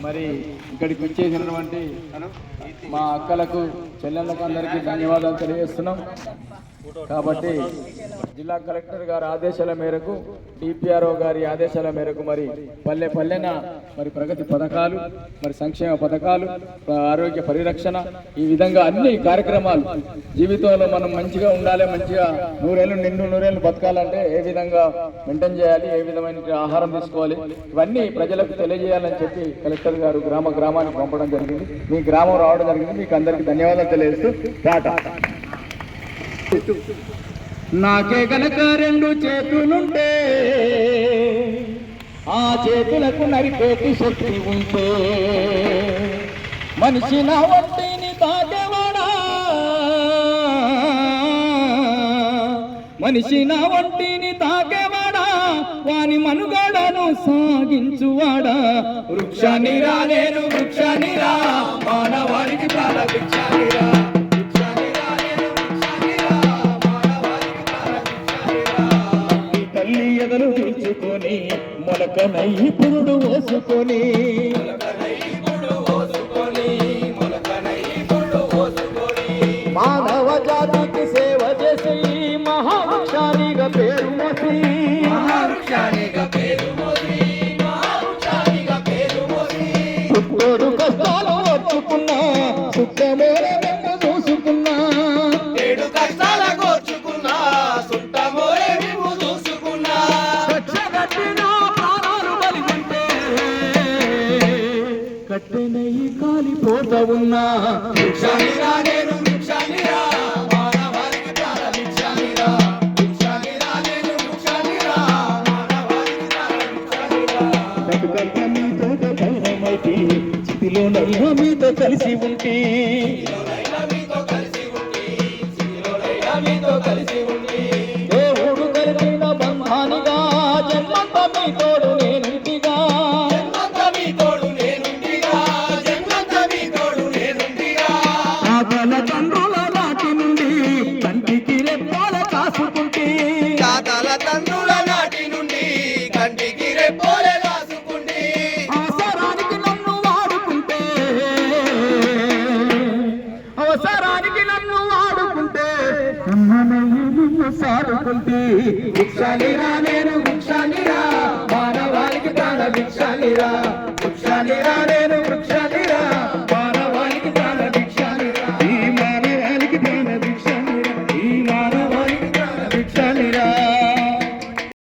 మరి ఇక్కడికి వచ్చేసినటువంటి మా అక్కలకు చెల్లెళ్ళకు అందరికీ ధన్యవాదాలు తెలియజేస్తున్నాం. కాబట్టి జిల్లా కలెక్టర్ గారి ఆదేశాల మేరకు డిపిఆర్ఓ గారి ఆదేశాల మేరకు మరి పల్లె పల్లెన మరి ప్రగతి పథకాలు, మరి సంక్షేమ పథకాలు, ఆరోగ్య పరిరక్షణ, ఈ విధంగా అన్ని కార్యక్రమాలు జీవితంలో మనం మంచిగా ఉండాలి, మంచిగా నూరేళ్ళు బతకాలంటే ఏ విధంగా మెయింటైన్ చేయాలి, ఏ విధమైన ఆహారం తీసుకోవాలి, ఇవన్నీ ప్రజలకు తెలియజేయాలని చెప్పి కలెక్టర్ గారు గ్రామానికి పంపడం జరిగింది. మీ గ్రామం రావడం జరిగింది. మీకు అందరికీ ధన్యవాదాలు తెలియజేస్తూ టాటా. నాకే గనక రెండు చేతులుంటే ఆ చేతులకు నరిపేటి శక్తి ఉంటే మనిషి నా ఒంటిని తాకేవాడా, మనిషి నా ఒంటిని తాకేవాడా, వాని మనుగడను సాగించువాడా. వృక్షాన్ని రా నేను వృక్షాన్ని రా, మానవానికి ప్రాణ వృక్షాన్ని రా. ఎదలు తీర్చుకొని మొలకనై పురుడు పోసుకొని మానవ జాతికి సేవ చేసి మహావృక్షానిగా పేరు మోసి పుట్టోడు కష్టాలు వచ్చుకున్నా సుఖమేర వెంట చూసుకున్నా, ఏడు కష్టాల కోర్చుకున్నా సుట్టమోరే కట్టెనయ్యి కాలిపోతా ఉన్నా. వృక్షానిరా నేను వృక్షానిరా, మానవానికి ప్రాణ భిక్షానిరా. వృక్షానిరా నేను వృక్షానిరా, మానవానికి ప్రాణ భిక్షానిరా. బతుకంత మీతో పైనమైతి, చితిలోనైనా మీతో కలిసి ఉంటే, దేవుడు కలిపిన బంధానిగా జన్మంత మీ తోడు నేనుంటిగా, తండ్రుల నాటి నుండి కంటికి రెప్పాల కాసుకుంటే, తండ్రుల నాటి నుండి కంటికి రెప్పాల కాసుకుంటే, అవసరానికి నన్ను వాడుకుంటే, అవసరానికి నన్ను వాడుకుంటే నిన్ను సారుకుంటే. వృక్షానిరా నేను వృక్షానిరా, మానవానికి ప్రాణ భిక్షానిరా.